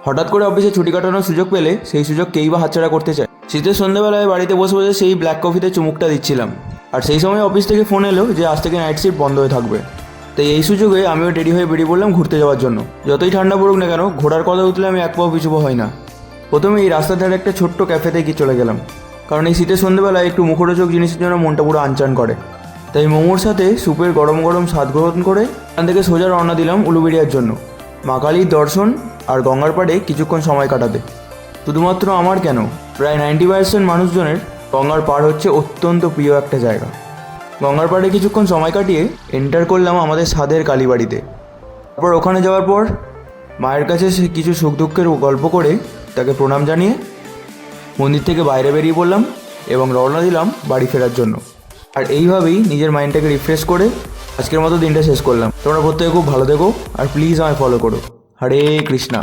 হঠাৎ করে অফিসে ছুটি কাটানোর সুযোগ পেলে সেই সুযোগ কেই বা হাতছাড়া করতে চায়। শীতের সন্ধ্যাবেলায় বাড়িতে বসে বসে সেই ব্ল্যাক কফিতে চুমুকটা দিচ্ছিলাম, আর সেই সময় অফিস থেকে ফোন এলো যে আজ থেকে নাইট শিফট বন্ধ হয়ে থাকবে। তাই এই সুযোগে আমিও রেডি হয়ে বেরিয়ে পড়লাম ঘুরতে যাওয়ার জন্য। যতই ঠান্ডা পড়ুক না কেন, ঘোড়ার কথা উঠলে আমি এক পাও পিছু হয় না। প্রথমে এই রাস্তার ধারে একটা ছোট্ট ক্যাফেতে গিয়ে চলে গেলাম, কারণ এই শীতের সন্ধ্যাবেলায় একটু মুখরোচক জিনিসের জন্য মনটা পুরো আনচান করে। তাই মোমোর সাথে স্যুপের গরম গরম স্বাদ গ্রহণ করে এখান থেকে সোজা রওনা দিলাম উলুবেড়িয়ার জন্য, মা কালীর দর্শন আর গঙ্গার পাড়ে কিছুক্ষণ সময় কাটাতে। শুধুমাত্র আমার কেন, প্রায় 90% মানুষজনের গঙ্গার পাড় হচ্ছে অত্যন্ত প্রিয় একটা জায়গা। গঙ্গার পাড়ে কিছুক্ষণ সময় কাটিয়ে এন্টার করলাম আমাদের স্বাদের কালীবাড়িতে। তারপর ওখানে যাওয়ার পর মায়ের কাছে কিছু সুখ দুঃখের গল্প করে তাকে প্রণাম জানিয়ে মন্দির থেকে বাইরে বেরিয়ে পড়লাম এবং রওনা দিলাম বাড়ি ফেরার জন্য। আর এইভাবেই নিজের মাইন্ডটাকে রিফ্রেশ করে আজকের মতো দিনটা শেষ করলাম। তোমরা প্রত্যেকে খুব ভালো থেকো আর প্লিজ আমায় ফলো করো। হরে কৃষ্ণা।